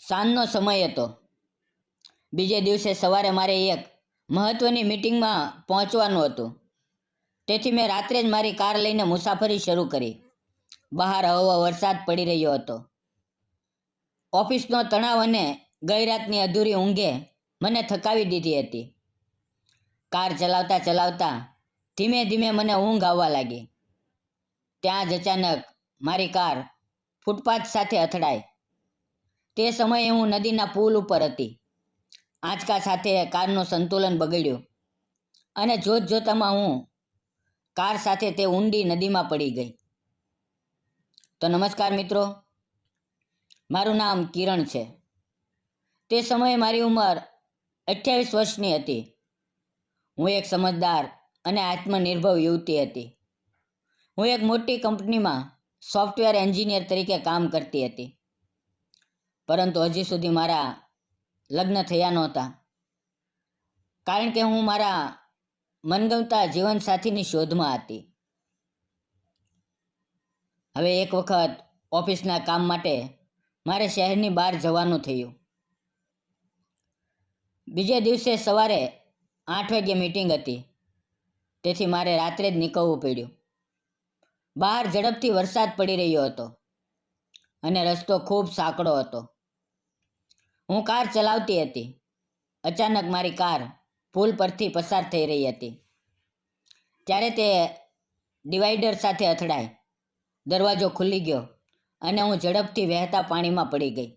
સાંજનો સમય હતો. બીજે દિવસે સવારે મારે એક મહત્વની મીટિંગમાં પહોંચવાનું હતું. તેથી મેં રાત્રે જ મારી કાર લઈને મુસાફરી શરૂ કરી. બહાર હળવો વરસાદ પડી રહ્યો હતો. ઓફિસનો તણાવ અને ગઈ રાતની અધૂરી ઊંઘે મને થકાવી દીધી હતી. કાર ચલાવતા ચલાવતા ધીમે ધીમે મને ઊંઘ આવવા લાગી. ત્યાં જ અચાનક મારી કાર ફૂટપાથ સાથે અથડાઈ. તે સમયે હું નદીના પુલ ઉપર હતી. આંચકા સાથે કારનું સંતુલન બગડ્યું અને જોતજોતામાં હું કાર સાથે તે ઊંડી નદીમાં પડી ગઈ. તો નમસ્કાર મિત્રો, મારું નામ કિરણ છે. તે સમયે મારી ઉંમર 28 વર્ષની હતી. હું એક સમજદાર અને આત્મનિર્ભર યુવતી હતી. હું એક મોટી કંપનીમાં સોફ્ટવેર એન્જિનિયર તરીકે કામ કરતી હતી. પરંતુ હજી સુધી મારા લગ્ન થયા નહોતા, કારણ કે હું મારા મનગમતા જીવનસાથીની શોધમાં હતી. હવે એક વખત ઓફિસના કામ માટે મારે શહેરની બહાર જવાનું થયું. બીજે દિવસે સવારે 8 વાગ્યે મીટિંગ હતી, તેથી મારે રાત્રે જ નીકળવું પડ્યું. બહાર ઝડપથી વરસાદ પડી રહ્યો હતો અને રસ્તો ખૂબ સાંકડો હતો. હું કાર ચલાવતી હતી. અચાનક મારી કાર પુલ પરથી પસાર થઈ રહી હતી ત્યારે તે ડિવાઈડર સાથે અથડાઈ. દરવાજો ખુલી ગયો અને હું ઝડપથી વહેતા પાણીમાં પડી ગઈ.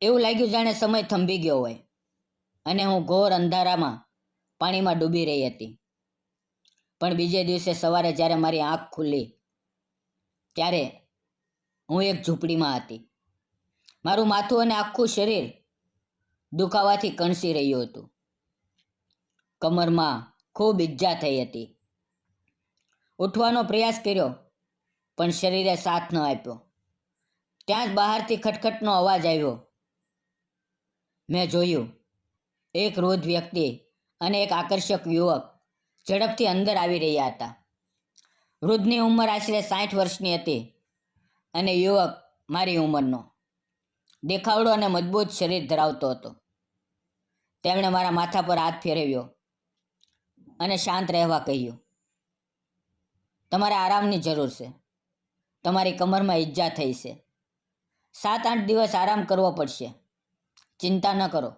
એવું લાગ્યું જાણે સમય થંભી ગયો હોય અને હું ઘોર અંધારામાં પાણીમાં ડૂબી રહી હતી. પણ બીજે દિવસે સવારે જ્યારે મારી આંખ ખુલી ત્યારે હું એક ઝૂંપડીમાં હતી. મારું માથું અને આખું શરીર દુખાવાથી કણસી રહ્યું હતું. કમરમાં ખૂબ ઈજા થઈ હતી. ઉઠવાનો પ્રયાસ કર્યો પણ શરીરે સાથ ન આપ્યો. ત્યાં જ બહારથી ખટખટનો અવાજ આવ્યો. મેં જોયું, એક વૃદ્ધ વ્યક્તિ અને એક આકર્ષક યુવક ઝડપથી અંદર આવી રહ્યા હતા. વૃદ્ધની ઉંમર આશરે 60 વર્ષની હતી અને યુવક મારી ઉંમરનો. દેખાવડો અને મજબૂત શરીર ધરાવતો હતો. તેમણે મારા માથા પર હાથ ફેરવ્યો અને શાંત રહેવા કહ્યું. તમારે આરામની જરૂર છે. તમારી કમરમાં ઈજા થઈ છે. 7-8 દિવસ આરામ કરવો પડશે. ચિંતા ન કરો,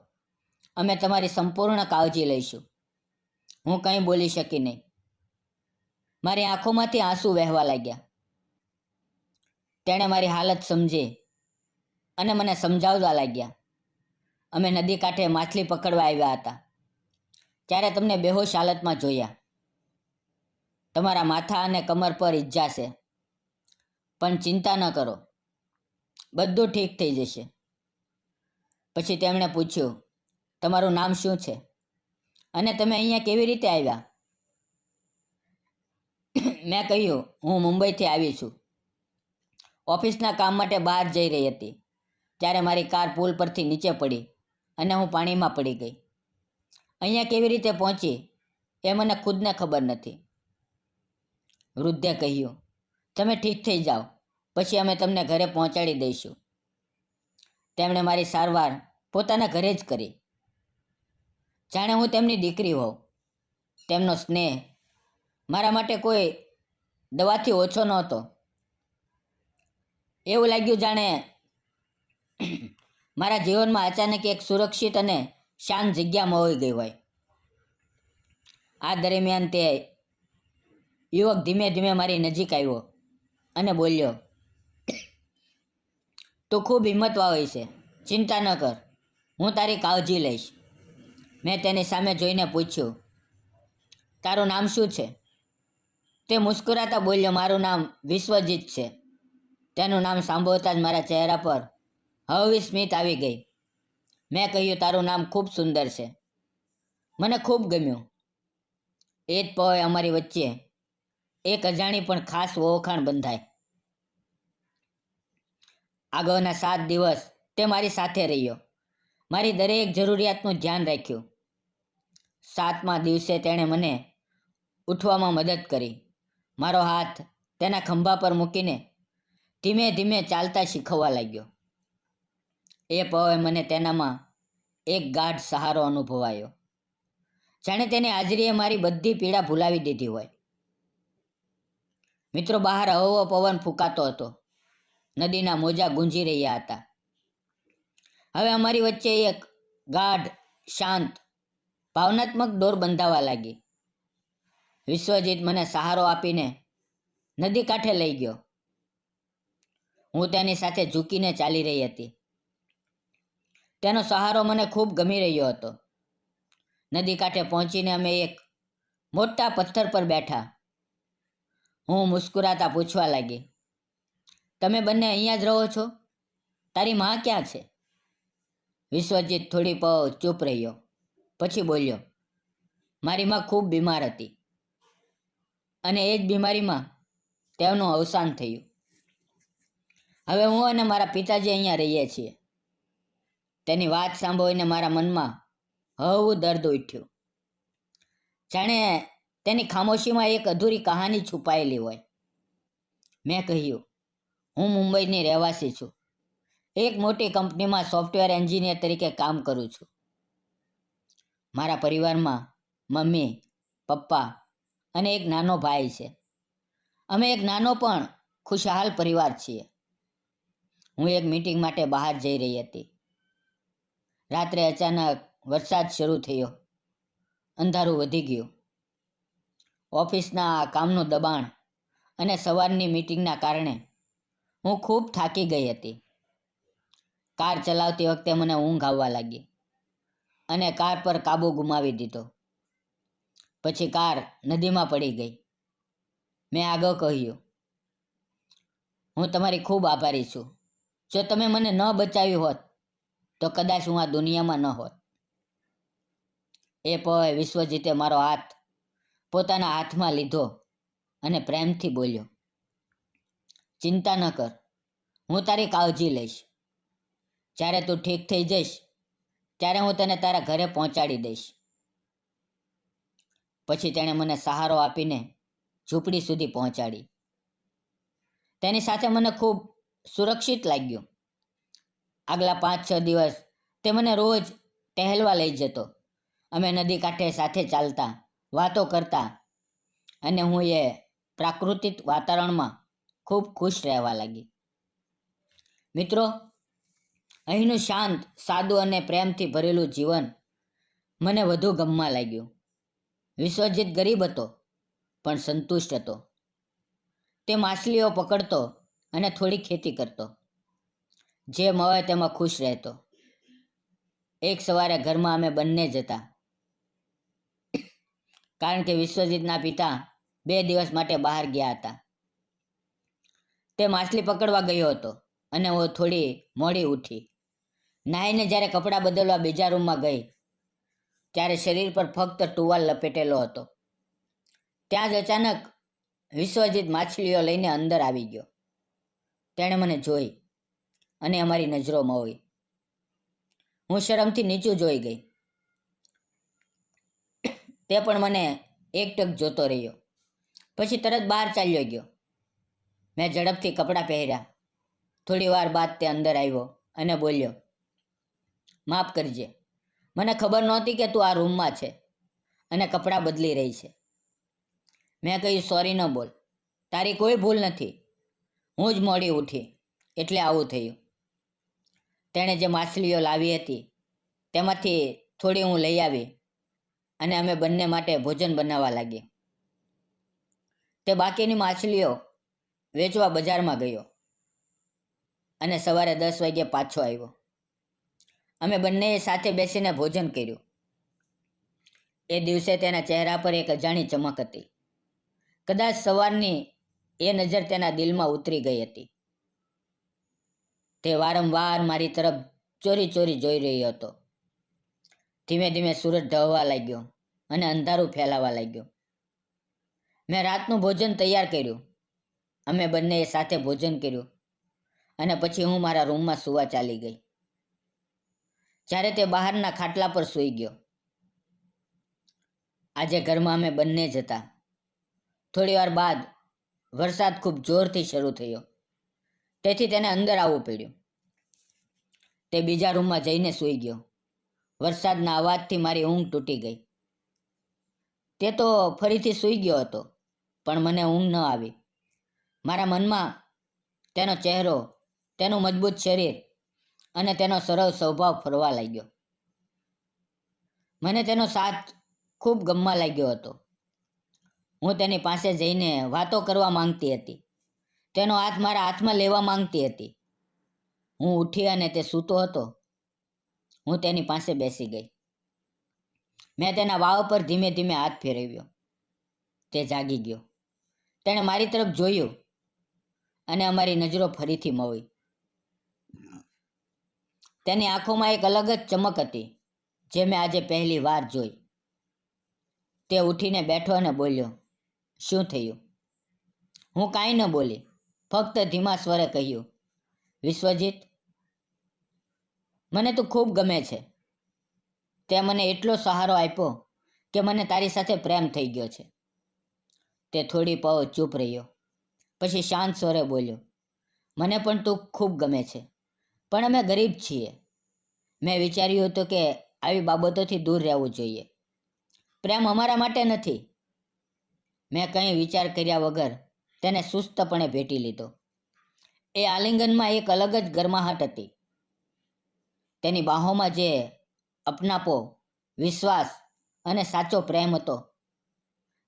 અમે તમારી સંપૂર્ણ કાળજી લઈશું. હું કંઈ બોલી શકી નહીં. મારી આંખોમાંથી આંસુ વહેવા લાગ્યા. તેણે મારી હાલત સમજી અને મને સમજાવવા લાગ્યા. અમે નદી કાંઠે માછલી પકડવા આવ્યા હતા ત્યારે તમને બેહોશ હાલતમાં જોયા. તમારા માથા અને કમર પર ઈજા છે, પણ ચિંતા ન કરો, બધું ઠીક થઈ જશે. પછી તેમણે પૂછ્યું, તમારું નામ શું છે અને તમે અહીંયા કેવી રીતે આવ્યા? મેં કહ્યું, હું મુંબઈથી આવી છું. ઓફિસના કામ માટે બહાર જઈ રહી હતી ત્યારે મારી કાર પુલ પરથી નીચે પડી અને હું પાણીમાં પડી ગઈ. અહીંયા કેવી રીતે પહોંચી એ મને ખુદને ખબર નથી. વૃદ્ધે કહ્યું, તમે ઠીક થઈ જાઓ, પછી અમે તમને ઘરે પહોંચાડી દઈશું. તેમણે મારી સારવાર પોતાના ઘરે જ કરી, જાણે હું તેમની દીકરી હોઉં. તેમનો સ્નેહ મારા માટે કોઈ દવાથી ઓછો નહોતો. એવું લાગ્યું જાણે મારા જીવનમાં અચાનક એક સુરક્ષિત અને શાંત જગ્યા મળી ગઈ હોય. આ દરમિયાન તે યુવક ધીમે ધીમે મારી નજીક આવ્યો અને બોલ્યો, તું ખૂબ હિંમતવાળી છે, ચિંતા ન કર, હું તારી કાળજી લઈશ. મેં તેની સામે જોઈને પૂછ્યું, તારું નામ શું છે? તે મુસ્કુરાતા બોલ્યો, મારું નામ વિશ્વજીત છે. તેનું નામ સાંભળતા જ મારા ચહેરા પર હળવી સ્મિત આવી ગઈ. મેં કહ્યું, તારું નામ ખૂબ સુંદર છે, મને ખૂબ ગમ્યું. એ જ પળે અમારી વચ્ચે એક અજાણી પણ ખાસ ઓળખાણ બંધાઈ. આગળના 7 દિવસ તે મારી સાથે રહ્યો. મારી દરેક જરૂરિયાતનું ધ્યાન રાખ્યું. 7મા દિવસે તેણે મને ઉઠવામાં મદદ કરી. મારો હાથ તેના ખંભા પર મૂકીને ધીમે ધીમે ચાલતા શીખવવા લાગ્યો. એ પવે મને તેનામાં એક ગાઢ સહારો અનુભવાયો, જાણે તેની હાજરીએ મારી બધી પીડા ભૂલાવી દીધી હોય. મિત્રો, બહાર હળવો પવન ફૂંકાતો હતો. નદીના મોજા ગુંજી રહ્યા હતા. હવે અમારી વચ્ચે એક ગાઢ, શાંત, ભાવનાત્મક દોર બંધાવા લાગી. વિશ્વજીત મને સહારો આપીને નદી કાંઠે લઈ ગયો. હું તેની સાથે ઝૂકીને ચાલી રહી હતી. તેનો સહારો મને ખૂબ ગમી રહ્યો હતો. નદી કાંઠે પહોંચીને અમે એક મોટા પથ્થર પર બેઠા. હું મુસ્કુરાતા પૂછવા લાગી, તમે બંને અહીંયા જ રહો છો? તારી માં ક્યાં છે? વિશ્વજીત થોડી પળ ચૂપ રહ્યો, પછી બોલ્યો, મારી માં ખૂબ બીમાર હતી અને એ જ બીમારીમાં તેમનું અવસાન થયું. હવે હું અને મારા પિતાજી અહીંયા રહીએ છીએ. તેની વાત સાંભળીને મારા મનમાં હળવું દર્દ ઉઠ્યું, જાણે તેની ખામોશીમાં એક અધૂરી કહાની છુપાયેલી હોય. મેં કહ્યું, હું મુંબઈની રહેવાસી છું. એક મોટી કંપનીમાં સોફ્ટવેર એન્જિનિયર તરીકે કામ કરું છું. મારા પરિવારમાં મમ્મી, પપ્પા અને એક નાનો ભાઈ છે. અમે એક નાનો પણ ખુશહાલ પરિવાર છીએ. હું એક મીટિંગ માટે બહાર જઈ રહી હતી. રાત્રે અચાનક વરસાદ શરૂ થયો. અંધારું વધી ગયું. ઓફિસના કામનું દબાણ અને સવારની મીટિંગના કારણે હું ખૂબ થાકી ગઈ હતી. કાર ચલાવતી વખતે મને ઊંઘ આવવા લાગી અને કાર પર કાબુ ગુમાવી દીધો. પછી કાર નદીમાં પડી ગઈ. મેં આગળ કહ્યું, હું તમારી ખૂબ આભારી છું. જો તમે મને ન બચાવી હોત તો કદાચ હું આ દુનિયામાં ન હોત. એ પળે વિશ્વજીતે મારો હાથ પોતાના હાથમાં લીધો અને પ્રેમથી બોલ્યો, ચિંતા ન કર, હું તારી કાળજી લઈશ. જ્યારે તું ઠીક થઈ જઈશ ત્યારે હું તને તારા ઘરે પહોંચાડી દઈશ. પછી તેણે મને સહારો આપીને ઝૂંપડી સુધી પહોંચાડી. તેની સાથે મને ખૂબ સુરક્ષિત લાગ્યું. આગલા 5-6 દિવસ તે મને રોજ ટહેલવા લઈ જતો. અમે નદી કાંઠે સાથે ચાલતા, વાતો કરતા અને હું એ પ્રાકૃતિક વાતાવરણમાં ખૂબ ખુશ રહેવા લાગી. મિત્રો, અહીંનું શાંત, સાદું અને પ્રેમથી ભરેલું જીવન મને વધુ ગમવા લાગ્યું. વિશ્વજીત ગરીબ હતો પણ સંતુષ્ટ હતો. તે માછલીઓ પકડતો અને થોડી ખેતી કરતો. જે મળે તેમાં ખુશ રહેતો. એક સવારે ઘરમાં અમે બંને જ હતા, કારણ કે વિશ્વજીતના પિતા 2 દિવસ માટે બહાર ગયા હતા. તે માછલી પકડવા ગયો હતો અને હું થોડી મોડી ઉઠી. નાહીને જ્યારે કપડાં બદલવા બીજા રૂમમાં ગઈ ત્યારે શરીર પર ફક્ત ટુવાલ લપેટેલો હતો. ત્યાં જ અચાનક વિશ્વજીત માછલીઓ લઈને અંદર આવી ગયો. તેણે મને જોઈ અને અમારી નજરો મળી. હું શરમથી નીચું જોઈ ગઈ. તે પણ મને એકટક જોતો રહ્યો. પછી તરત બહાર ચાલ્યો ગયો. મેં ઝડપથી કપડાં પહેર્યા. થોડી વાર બાદ તે અંદર આવ્યો અને બોલ્યો, માફ કરજે, મને ખબર નહોતી કે તું આ રૂમમાં છે અને કપડાં બદલી રહી છે. મેં કહ્યું, સોરી ન બોલ, તારી કોઈ ભૂલ નથી. હું જ મોડી ઉઠી એટલે આવું થયું. તેણે જે માછલીઓ લાવી હતી તેમાંથી થોડી હું લઈ આવી અને અમે બંને માટે ભોજન બનાવવા લાગી. તે બાકીની માછલીઓ વેચવા બજારમાં ગયો અને સવારે 10 વાગ્યે પાછો આવ્યો. અમે બંનેએ સાથે બેસીને ભોજન કર્યું. એ દિવસે તેના ચહેરા પર એક અજાણી ચમક હતી. કદાચ સવારની એ નજર તેના દિલમાં ઉતરી ગઈ હતી. તે વારંવાર મારી તરફ ચોરી ચોરી જોઈ રહ્યો હતો. ધીમે ધીમે સૂરજ ઢળવા લાગ્યો અને અંધારું ફેલાવા લાગ્યું. મેં રાતનું ભોજન તૈયાર કર્યું. અમે બંનેએ સાથે ભોજન કર્યું અને પછી હું મારા રૂમમાં સૂવા ચાલી ગઈ. જ્યારે તે બહારના ખાટલા પર સૂઈ ગયો. આજે ઘરમાં અમે બંને જ હતા. થોડી વાર બાદ વરસાદ ખૂબ જોરથી શરૂ થયો, તેથી તેને અંદર આવવું પડ્યું. તે બીજા રૂમમાં જઈને સૂઈ ગયો. વરસાદના અવાજથી મારી ઊંઘ તૂટી ગઈ. તે તો ફરીથી સૂઈ ગયો હતો, પણ મને ઊંઘ ન આવી. મારા મનમાં તેનો ચહેરો, તેનું મજબૂત શરીર અને તેનો સરળ સ્વભાવ ફરવા લાગ્યો. મને તેનો સાથ ખૂબ ગમવા લાગ્યો હતો. હું તેની પાસે જઈને વાતો કરવા માંગતી હતી. તેનો હાથ મારા હાથમાં લેવા માંગતી હતી. હું ઉઠી અને તે સૂતો હતો. હું તેની પાસે બેસી ગઈ. મેં તેના વાળ પર ધીમે ધીમે હાથ ફેરવ્યો. તે જાગી ગયો. તેણે મારી તરફ જોયું અને અમારી નજરો ફરીથી મળી. તેની આંખોમાં એક અલગ જ ચમક હતી, જે મેં આજે પહેલી વાર જોઈ. તે ઉઠીને બેઠો અને બોલ્યો, શું થયું? હું કાંઈ ન બોલી, ફક્ત ધીમા સ્વરે કહ્યું, વિશ્વજીત, મને તું ખૂબ ગમે છે. તે મને એટલો સહારો આપ્યો કે મને તારી સાથે પ્રેમ થઈ ગયો છે. તે થોડી પળ ચૂપ રહ્યો, પછી શાંત સ્વરે બોલ્યો, મને પણ તું ખૂબ ગમે છે, પણ અમે ગરીબ છીએ. મેં વિચાર્યું હતું કે આવી બાબતોથી દૂર રહેવું જોઈએ. પ્રેમ અમારા માટે નથી. મેં કંઈ વિચાર કર્યા વગર તેને સુસ્તપણે ભેટી લીધો. એ આલિંગનમાં એક અલગ જ ગરમાહટ હતી. તેની બાહોમાં જે અપનાપો, વિશ્વાસ અને સાચો પ્રેમ હતો,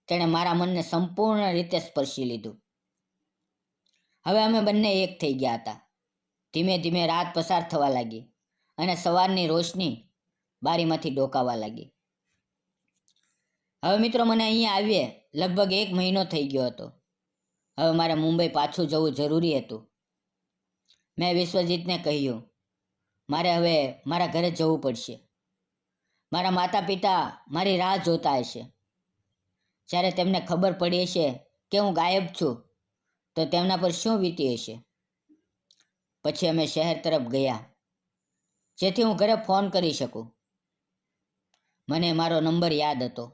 તેણે મારા મનને સંપૂર્ણ રીતે સ્પર્શી લીધું. હવે અમે બંને એક થઈ ગયા હતા. ધીમે ધીમે રાત પસાર થવા લાગી અને સવારની રોશની બારીમાંથી ડોકાવા લાગી. હવે મિત્રો, મને અહીંયા આવીએ લગભગ 1 મહિનો થઈ ગયો હતો. હવે મારે મુંબઈ પાછું જવું જરૂરી હતું. મેં વિશ્વજીતને કહ્યું, મારે હવે મારા ઘરે જવું પડશે. મારા માતા પિતા મારી રાહ જોતા હશે. જ્યારે તેમને ખબર પડી હશે કે હું ગાયબ છું, તો તેમના પર શું વીતી હશે. પછી અમે શહેર તરફ ગયા, જેથી હું ઘરે ફોન કરી શકું. મને મારો નંબર યાદ હતો.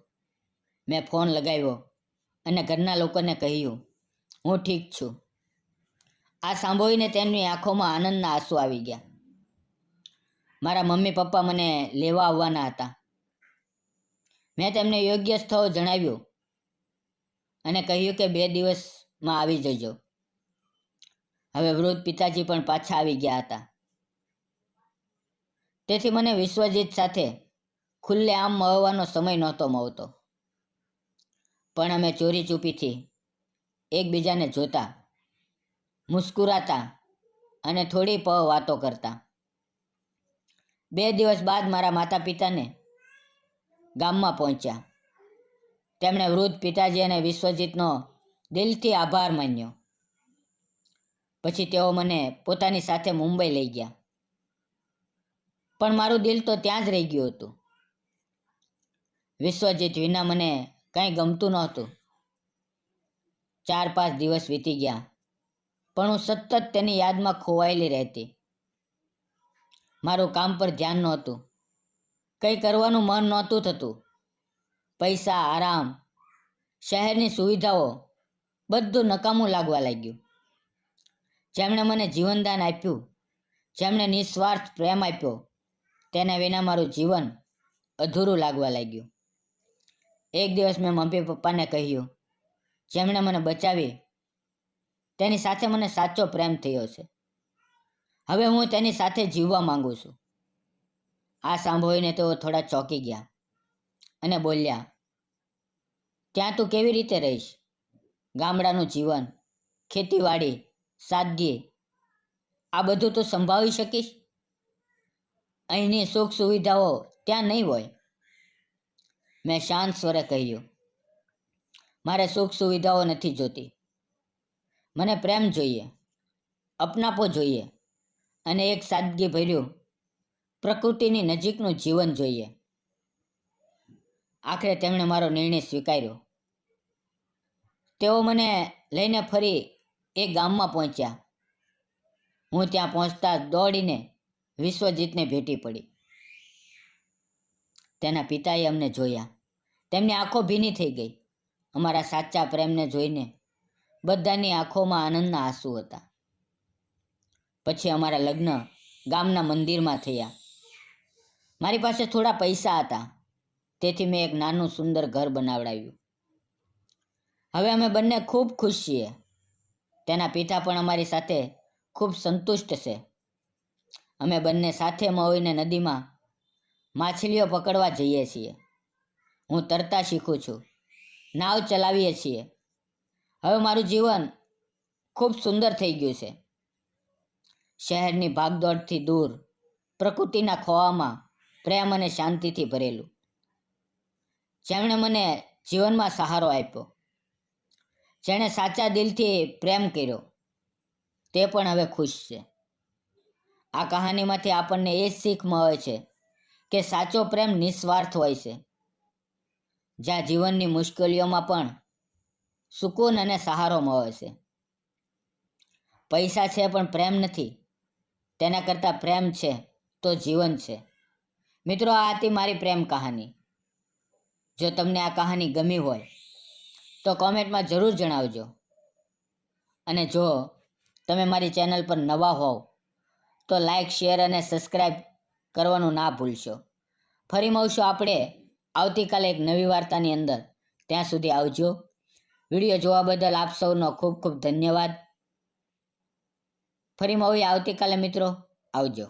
મેં ફોન લગાવ્યો અને ઘરના લોકોને કહ્યું, હું ઠીક છું. આ સાંભળીને તેમની આંખોમાં આનંદના આંસુ આવી ગયા. મારા મમ્મી પપ્પા મને લેવા આવવાના હતા. મેં તેમને યોગ્ય સ્થળ જણાવ્યું અને કહ્યું કે 2 દિવસમાં આવી જજો. હવે વૃદ્ધ પિતાજી પણ પાછા આવી ગયા હતા. તેથી મને વિશ્વજીત સાથે ખુલ્લે આમ મળવાનો સમય નહોતો મળતો. પણ અમે ચોરી ચૂપીથી એકબીજાને જોતા, મુસ્કુરાતા અને થોડી પળ વાતો કરતા. 2 દિવસ બાદ મારા માતા પિતાને ગામમાં પહોંચ્યા. તેમણે વૃદ્ધ પિતાજી અને વિશ્વજીતનો દિલથી આભાર માન્યો. પછી તેઓ મને પોતાની સાથે મુંબઈ લઈ ગયા. પણ મારું દિલ તો ત્યાં જ રહી ગયું હતું. વિશ્વજીત વિના મને કંઈ ગમતું નહોતું. 4-5 દિવસ વીતી ગયા, પણ હું સતત તેની યાદમાં ખોવાયેલી રહેતી. મારું કામ પર ધ્યાન નહોતું. કંઈ કરવાનું મન નહોતું થતું. પૈસા, આરામ, શહેરની સુવિધાઓ, બધું નકામું લાગવા લાગ્યું. જેમણે મને જીવનદાન આપ્યું, જેમણે નિસ્વાર્થ પ્રેમ આપ્યો, તેના વિના મારું જીવન અધૂરું લાગવા લાગ્યું. એક દિવસ મેં મમ્મી પપ્પાને કહ્યું, જેમણે મને બચાવી, તેની સાથે મને સાચો પ્રેમ થયો છે. હવે હું તેની સાથે જીવવા માંગુ છું. આ સાંભળીને તેઓ થોડા ચોંકી ગયા અને બોલ્યા, ત્યાં તું કેવી રીતે રહીશ? ગામડાનું જીવન, ખેતીવાડી, સાદગી, આ બધું તું સંભાળી શકીશ? અહીંની સુખ સુવિધાઓ ત્યાં નહીં હોય. મેં શાંત સ્વરે કહ્યું, મારે સુખ સુવિધાઓ નથી જોતી. મને પ્રેમ જોઈએ, અપનાપો જોઈએ અને એક સાદગી ભર્યું પ્રકૃતિની નજીકનું જીવન જોઈએ. આખરે તેમણે મારો નિર્ણય સ્વીકાર્યો. તેઓ મને લઈને ફરી એક ગામમાં પહોંચ્યા. હું ત્યાં પહોંચતા દોડીને વિશ્વજીતને ભેટી પડી. તેના પિતાએ અમને જોયા. તેમની આંખો ભીની થઈ ગઈ. અમારા સાચા પ્રેમને જોઈને બધાની આંખોમાં આનંદના આંસુ હતા. પછી અમારા લગ્ન ગામના મંદિરમાં થયા. મારી પાસે થોડા પૈસા હતા, તેથી મેં એક નાનું સુંદર ઘર બનાવડાવ્યું. હવે અમે બંને ખૂબ ખુશ છીએ. તેના પિતા પણ અમારી સાથે ખૂબ સંતુષ્ટ છે. અમે બંને સાથે મળીને નદીમાં માછલીઓ પકડવા જઈએ છીએ. હું તરતા શીખું છું, નાવ ચલાવીએ છીએ. હવે મારું જીવન ખૂબ સુંદર થઈ ગયું છે. શહેરની ભાગદોડથી દૂર, પ્રકૃતિના ખોળામાં પ્રેમ અને શાંતિથી ભરેલું. જેમણે મને જીવનમાં સહારો આપ્યો, જેણે સાચા દિલથી પ્રેમ કર્યો, તે પણ હવે ખુશ છે. આ કહાનીમાંથી આપણને એ શીખ મળે છે કે સાચો પ્રેમ નિસ્વાર્થ હોય છે. જ્યાં જીવનની મુશ્કેલીઓમાં પણ સુકૂન અને સહારો મળે છે. પૈસા છે પણ પ્રેમ નથી, તેના કરતાં પ્રેમ છે તો જીવન છે. મિત્રો, આ હતી મારી પ્રેમ કહાની. જો તમને આ કહાની ગમી હોય તો કોમેન્ટમાં જરૂર જણાવજો. અને જો તમે મારી ચેનલ પર નવા હોવ તો લાઈક, શેર અને સબસ્ક્રાઈબ કરવાનું ના ભૂલશો. ફરી મળશું આપણે આવતીકાલે એક નવી વાર્તાની અંદર. ત્યાં સુધી આવજો. વિડીયો જોવા બદલ આપ સૌનો ખૂબ ખૂબ ધન્યવાદ. ફરી મળીએ આવતીકાલે મિત્રો. આવજો.